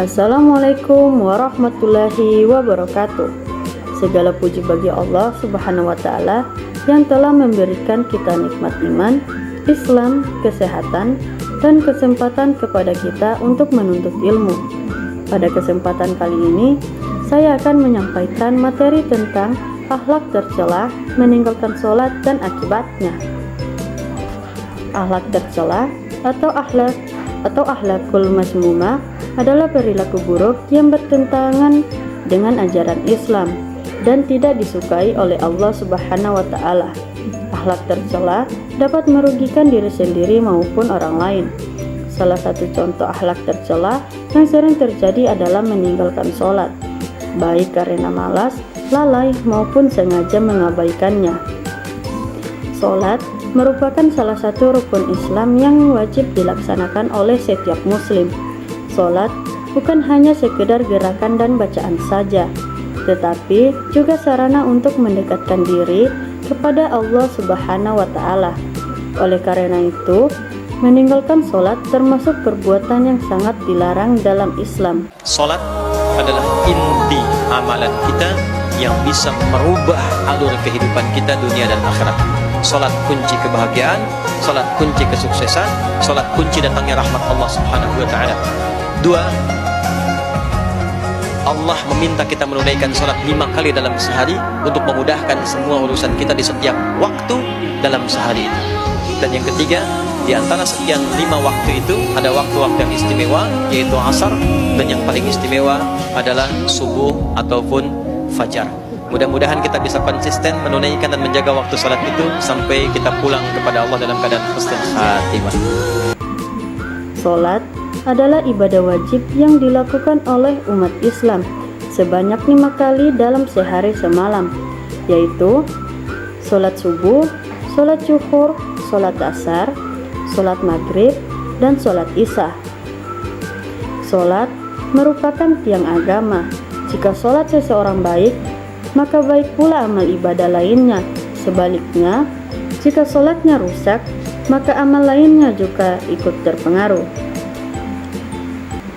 Assalamualaikum warahmatullahi wabarakatuh. Segala puji bagi Allah Subhanahu wa Ta'ala yang telah memberikan kita nikmat iman, Islam, kesehatan, dan kesempatan kepada kita untuk menuntut ilmu. Pada kesempatan kali ini, saya akan menyampaikan materi tentang akhlak tercela, meninggalkan sholat dan akibatnya. Akhlak tercela atau akhlakul mazmumah adalah perilaku buruk yang bertentangan dengan ajaran Islam dan tidak disukai oleh Allah Subhanahu wa Ta'ala. Akhlak tercela dapat merugikan diri sendiri maupun orang lain. Salah satu contoh akhlak tercela yang sering terjadi adalah meninggalkan sholat, baik karena malas, lalai maupun sengaja mengabaikannya. Sholat merupakan salah satu rukun Islam yang wajib dilaksanakan oleh setiap muslim. Sholat bukan hanya sekedar gerakan dan bacaan saja, tetapi juga sarana untuk mendekatkan diri kepada Allah Subhanahu wa Ta'ala. Oleh karena itu, meninggalkan sholat termasuk perbuatan yang sangat dilarang dalam Islam. Sholat adalah inti amalan kita yang bisa merubah alur kehidupan kita dunia dan akhirat. Sholat kunci kebahagiaan, sholat kunci kesuksesan, sholat kunci datangnya rahmat Allah Subhanahu wa Ta'ala. 2. Allah meminta kita menunaikan sholat 5 kali dalam sehari untuk memudahkan semua urusan kita di setiap waktu dalam sehari itu. Dan yang ketiga, di antara sekian 5 waktu itu ada waktu-waktu yang istimewa, yaitu asar, dan yang paling istimewa adalah subuh ataupun fajar. Mudah-mudahan kita bisa konsisten menunaikan dan menjaga waktu salat itu sampai kita pulang kepada Allah dalam keadaan husnul khatimah. Salat adalah ibadah wajib yang dilakukan oleh umat Islam sebanyak 5 kali dalam sehari semalam, yaitu salat subuh, salat zuhur, salat asar, salat maghrib, dan salat isya. Salat merupakan tiang agama. Jika salat seseorang baik, maka baik pula amal ibadah lainnya. Sebaliknya, jika salatnya rusak, maka amal lainnya juga ikut terpengaruh.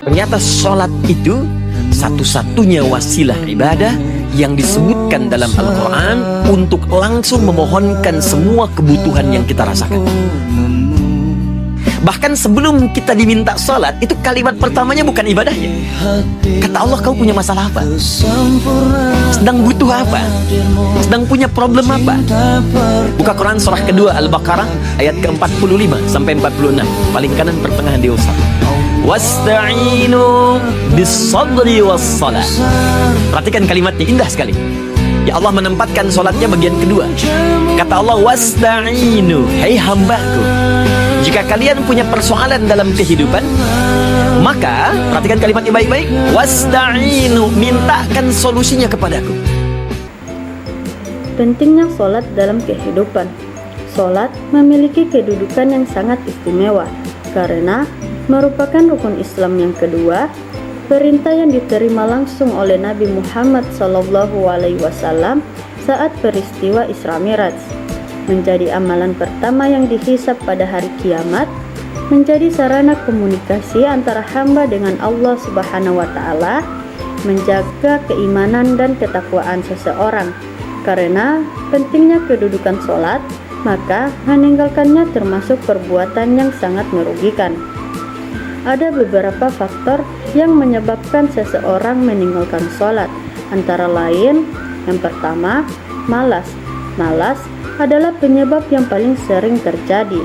Ternyata sholat itu satu-satunya wasilah ibadah yang disebutkan dalam Al-Quran untuk langsung memohonkan semua kebutuhan yang kita rasakan. Bahkan sebelum kita diminta sholat, itu kalimat pertamanya bukan ibadahnya. Kata Allah, kau punya masalah apa? Sedang butuh apa? Sedang punya problem apa? Buka Quran surah kedua Al-Baqarah ayat ke-45 sampai 46, paling kanan pertengahan di usap. Wasta'inu bis-sabri was-salat. Perhatikan kalimatnya, indah sekali. Ya Allah menempatkan sholatnya bagian kedua. Kata Allah, wasta'inu, hai hambaku, jika kalian punya persoalan dalam kehidupan, maka perhatikan kalimatnya baik-baik, wasta'inu, mintakan solusinya kepadaku. Pentingnya sholat dalam kehidupan. Sholat memiliki kedudukan yang sangat istimewa karena merupakan rukun Islam yang kedua, perintah yang diterima langsung oleh Nabi Muhammad SAW saat peristiwa Isra Mi'raj, menjadi amalan pertama yang dihisab pada hari kiamat, menjadi sarana komunikasi antara hamba dengan Allah Subhanahu wa Ta'ala, menjaga keimanan dan ketakwaan seseorang. Karena pentingnya kedudukan sholat, maka meninggalkannya termasuk perbuatan yang sangat merugikan. Ada beberapa faktor yang menyebabkan seseorang meninggalkan sholat, antara lain, yang pertama, malas. Malas adalah penyebab yang paling sering terjadi.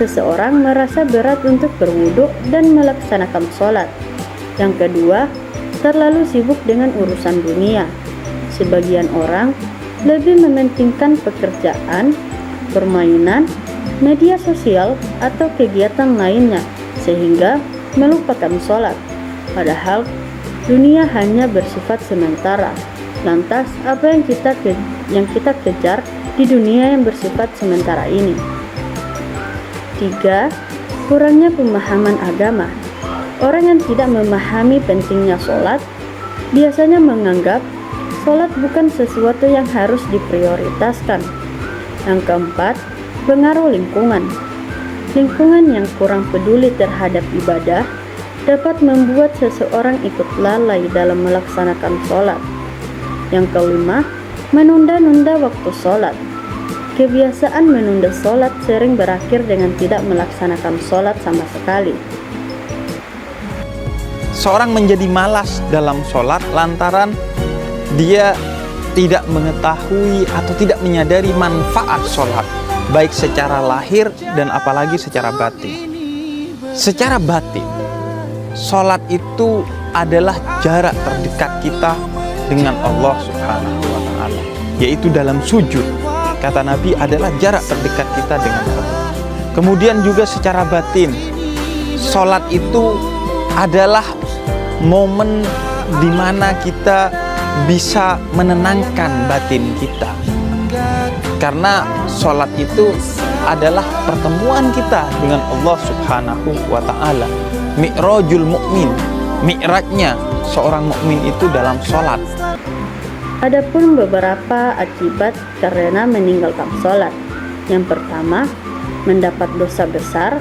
Seseorang merasa berat untuk berwudu dan melaksanakan sholat. Yang kedua, terlalu sibuk dengan urusan dunia. Sebagian orang lebih mementingkan pekerjaan, permainan, media sosial, atau kegiatan lainnya, sehingga melupakan sholat. Padahal dunia hanya bersifat sementara. Lantas apa yang kita kejar di dunia yang bersifat sementara ini? 3. Kurangnya pemahaman agama. Orang yang tidak memahami pentingnya sholat biasanya menganggap sholat bukan sesuatu yang harus diprioritaskan. Yang keempat, pengaruh lingkungan. Lingkungan yang kurang peduli terhadap ibadah dapat membuat seseorang ikut lalai dalam melaksanakan sholat. Yang kelima, menunda-nunda waktu sholat. Kebiasaan menunda sholat sering berakhir dengan tidak melaksanakan sholat sama sekali. Seorang menjadi malas dalam sholat lantaran dia tidak mengetahui atau tidak menyadari manfaat sholat, baik secara lahir dan apalagi secara batin. Secara batin, sholat itu adalah jarak terdekat kita dengan Allah Subhanahu wa Ta'ala, yaitu dalam sujud. Kata Nabi adalah jarak terdekat kita dengan Allah. Kemudian juga secara batin, sholat itu adalah momen di mana kita bisa menenangkan batin kita, karena sholat itu adalah pertemuan kita dengan Allah Subhanahu wa Ta'ala. Mi'rajul mu'min, mi'rajnya seorang mukmin itu dalam sholat. Adapun beberapa akibat karena meninggalkan sholat. Yang pertama, mendapat dosa besar.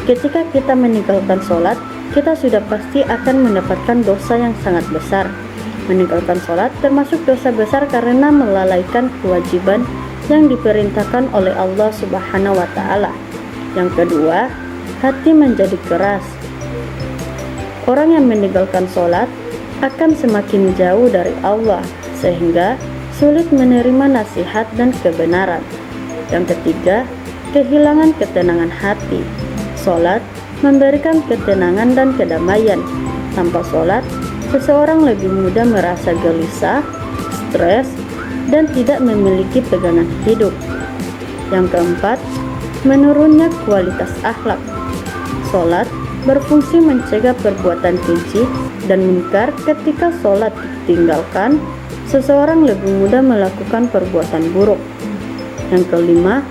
Ketika kita meninggalkan sholat, kita sudah pasti akan mendapatkan dosa yang sangat besar. Meninggalkan sholat termasuk dosa besar karena melalaikan kewajiban yang diperintahkan oleh Allah Subhanahu wa Ta'ala. Yang kedua, hati menjadi keras. Orang yang meninggalkan sholat akan semakin jauh dari Allah, sehingga sulit menerima nasihat dan kebenaran. Yang ketiga, kehilangan ketenangan hati. Sholat memberikan ketenangan dan kedamaian. Tanpa sholat, seseorang lebih mudah merasa gelisah, stres, dan tidak memiliki pegangan hidup. Yang keempat, menurunnya kualitas akhlak. Sholat berfungsi mencegah perbuatan keji dan munkar. Ketika sholat ditinggalkan, seseorang lebih mudah melakukan perbuatan buruk. Yang kelima,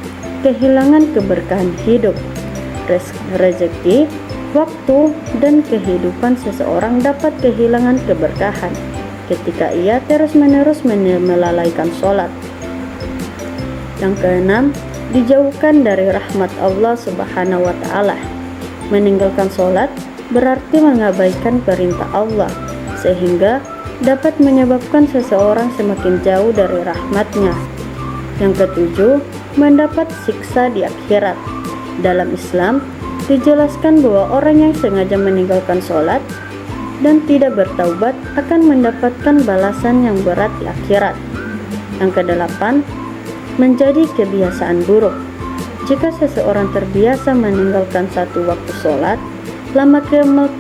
kehilangan keberkahan hidup. Rezeki, waktu, dan kehidupan seseorang dapat kehilangan keberkahan ketika ia terus-menerus melalaikan sholat. Yang keenam, dijauhkan dari rahmat Allah Subhanahu wa Ta'ala. Meninggalkan sholat berarti mengabaikan perintah Allah, sehingga dapat menyebabkan seseorang semakin jauh dari rahmatnya. Yang ketujuh, mendapat siksa di akhirat. Dalam Islam dijelaskan bahwa orang yang sengaja meninggalkan sholat dan tidak bertaubat akan mendapatkan balasan yang berat di akhirat. Yang kedelapan, menjadi kebiasaan buruk. Jika seseorang terbiasa meninggalkan satu waktu sholat,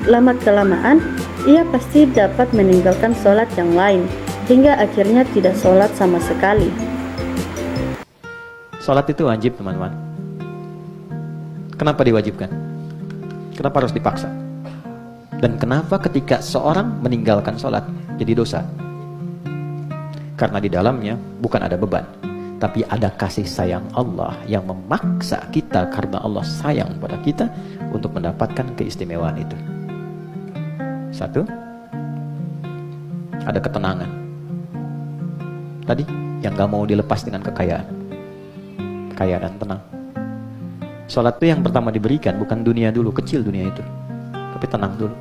lama-kelamaan ia pasti dapat meninggalkan sholat yang lain, hingga akhirnya tidak sholat sama sekali. Sholat itu wajib, teman-teman. Kenapa diwajibkan? Kenapa harus dipaksa? Dan kenapa ketika seorang meninggalkan sholat jadi dosa? Karena di dalamnya bukan ada beban, tapi ada kasih sayang Allah yang memaksa kita karena Allah sayang pada kita untuk mendapatkan keistimewaan itu. Satu, ada ketenangan. Tadi yang gak mau dilepas dengan kekayaan, kaya dan tenang. Sholat itu yang pertama diberikan bukan dunia dulu, kecil dunia itu, tapi tenang dulu.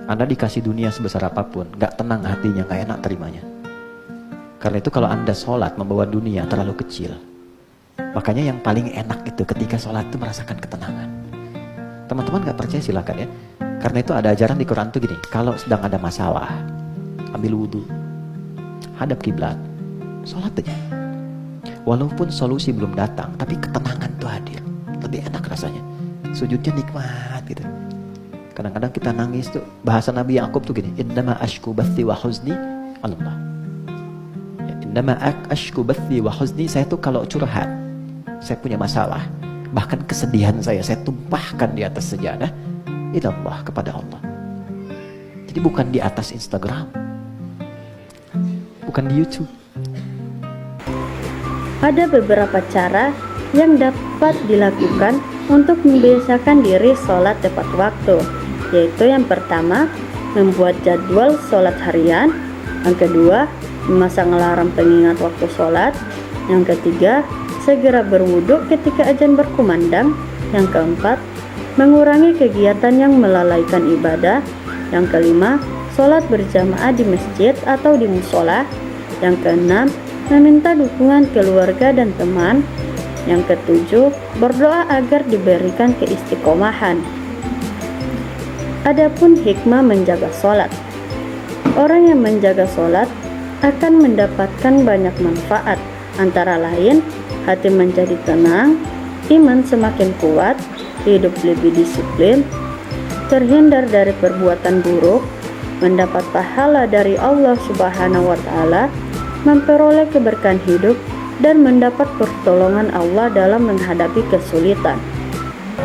Anda dikasih dunia sebesar apapun, gak tenang hatinya, gak enak terimanya. Karena itu kalau Anda sholat membawa dunia terlalu kecil. Makanya yang paling enak itu ketika sholat itu merasakan ketenangan. Teman-teman gak percaya silakan ya. Karena itu ada ajaran di Quran tuh gini, kalau sedang ada masalah, ambil wudhu, hadap kiblat, sholat aja. Walaupun solusi belum datang, tapi ketenangan tuh hadir. Lebih enak rasanya. Sujudnya nikmat gitu. Kadang-kadang kita nangis tuh, bahasa Nabi Ya'qub tuh gini, innama ashku bathi wa huzni Allah. Ya, innama ashku bathi wa huzni, saya tuh kalau curhat, saya punya masalah, bahkan kesedihan saya tumpahkan di atas sejadah, ilallah, kepada Allah. Jadi bukan di atas Instagram, bukan di YouTube. Ada beberapa cara yang dapat dilakukan untuk membiasakan diri sholat tepat waktu, yaitu yang pertama, membuat jadwal sholat harian. Yang kedua, memasang alarm pengingat waktu sholat. Yang ketiga, segera berwudu ketika azan berkumandang. Yang keempat, mengurangi kegiatan yang melalaikan ibadah. Yang kelima, sholat berjamaah di masjid atau di musola. Yang keenam, meminta dukungan keluarga dan teman. Yang ketujuh, berdoa agar diberikan keistiqomahan. Adapun hikmah menjaga sholat. Orang yang menjaga sholat akan mendapatkan banyak manfaat, antara lain hati menjadi tenang, iman semakin kuat, hidup lebih disiplin, terhindar dari perbuatan buruk, mendapat pahala dari Allah Subhanahu wa Ta'ala, memperoleh keberkahan hidup, dan mendapat pertolongan Allah dalam menghadapi kesulitan.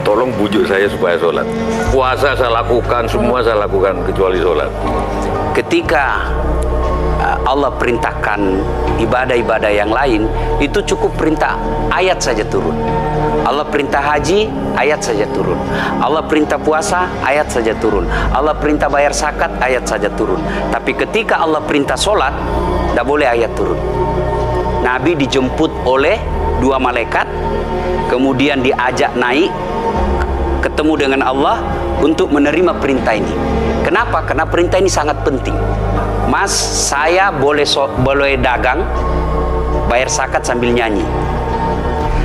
Tolong bujuk saya supaya sholat. Puasa saya lakukan, semua saya lakukan kecuali sholat. Ketika Allah perintahkan ibadah-ibadah yang lain, itu cukup perintah ayat saja turun. Allah perintah haji, ayat saja turun. Allah perintah puasa, ayat saja turun. Allah perintah bayar zakat, ayat saja turun. Tapi ketika Allah perintah sholat, tidak boleh ayat turun. Nabi dijemput oleh 2 malaikat, kemudian diajak naik, ketemu dengan Allah untuk menerima perintah ini. Kenapa? Karena perintah ini sangat penting. Mas, saya boleh dagang, bayar zakat sambil nyanyi.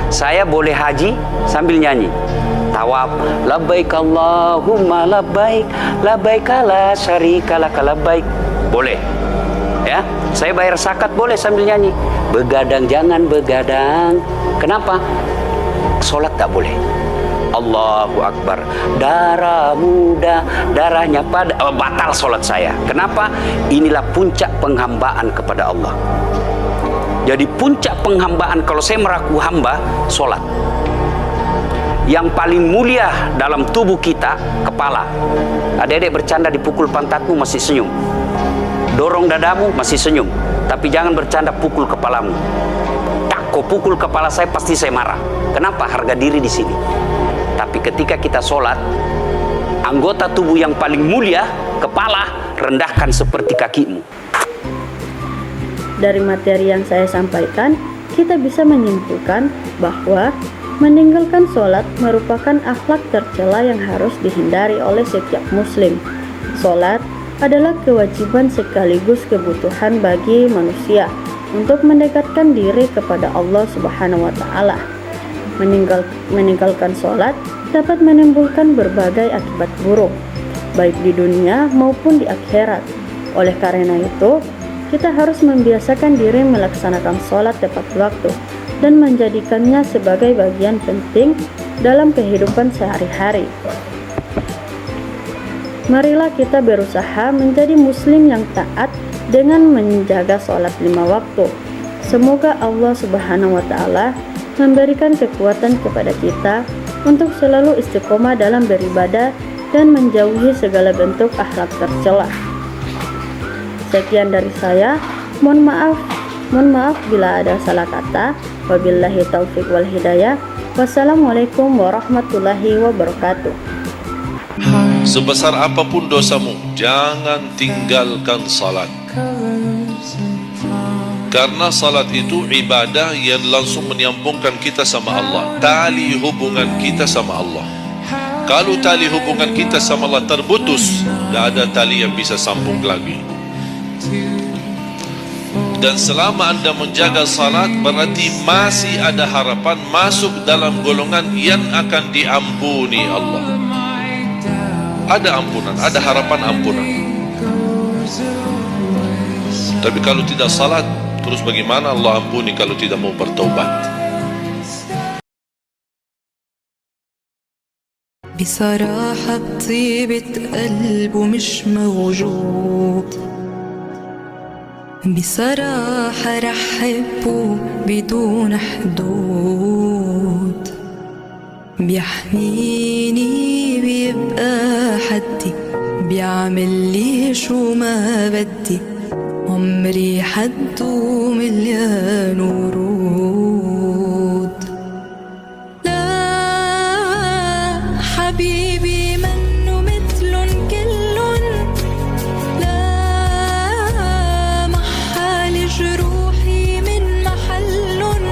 Saya boleh haji sambil nyanyi. Tawaf, labbaik Allahumma labbaik, labbaik la syarika laka labbaik. Boleh. Ya, saya bayar zakat boleh sambil nyanyi. Begadang jangan begadang. Kenapa? Sholat tak boleh. Allahu Akbar, darah muda, darahnya pada batal sholat saya. Kenapa? Inilah puncak penghambaan kepada Allah. Jadi puncak penghambaan kalau saya meraku hamba, sholat. Yang paling mulia dalam tubuh kita, kepala. Adik-adik bercanda dipukul pantatmu masih senyum, dorong dadamu masih senyum. Tapi jangan bercanda pukul kepalamu. Tak, kau pukul kepala saya pasti saya marah. Kenapa? Harga diri di sini. Tapi ketika kita sholat, anggota tubuh yang paling mulia, kepala, rendahkan seperti kakimu. Dari materi yang saya sampaikan, kita bisa menyimpulkan bahwa meninggalkan sholat merupakan akhlak tercela yang harus dihindari oleh setiap muslim. Sholat adalah kewajiban sekaligus kebutuhan bagi manusia untuk mendekatkan diri kepada Allah Subhanahu wa Ta'ala. Meninggalkan sholat dapat menimbulkan berbagai akibat buruk, baik di dunia maupun di akhirat. Oleh karena itu, kita harus membiasakan diri melaksanakan sholat tepat waktu dan menjadikannya sebagai bagian penting dalam kehidupan sehari-hari. Marilah kita berusaha menjadi muslim yang taat dengan menjaga sholat 5 waktu. Semoga Allah Subhanahu wa Ta'ala memberikan kekuatan kepada kita untuk selalu istiqomah dalam beribadah dan menjauhi segala bentuk akhlak tercela. Sekian dari saya. Mohon maaf bila ada salah kata. Wabillahi taufiq wal hidayah. Wassalamualaikum warahmatullahi wabarakatuh. Sebesar apapun dosamu, jangan tinggalkan salat. Karena salat itu ibadah yang langsung menyambungkan kita sama Allah. Tali hubungan kita sama Allah. Kalau tali hubungan kita sama Allah terputus, tidak ada tali yang bisa sambung lagi. Dan selama anda menjaga salat, berarti masih ada harapan masuk dalam golongan yang akan diampuni Allah. Ada ampunan, ada harapan ampunan. Tapi kalau tidak salat, terus bagaimana Allah ampuni kalau tidak mau bertaubat? بصراحة طيبة قلبه مش موجود بصراحة رح حبه بدون حدود بيحميني بيبقى حدي بيعمل لي شو ما بدي عمري حدو مليان ورود لا حبيبي منه مثلن كلن لا محل جروحي من محلن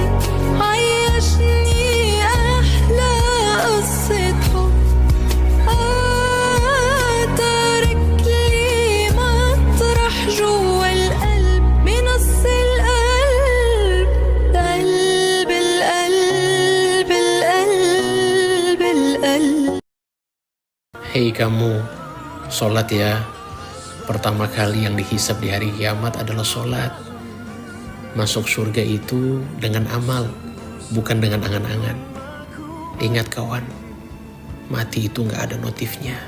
عيشني أحلى قصة حب Hei kamu, sholat ya. Pertama kali yang dihisab di hari kiamat adalah sholat. Masuk surga itu dengan amal, bukan dengan angan-angan. Ingat kawan, mati itu gak ada notifnya.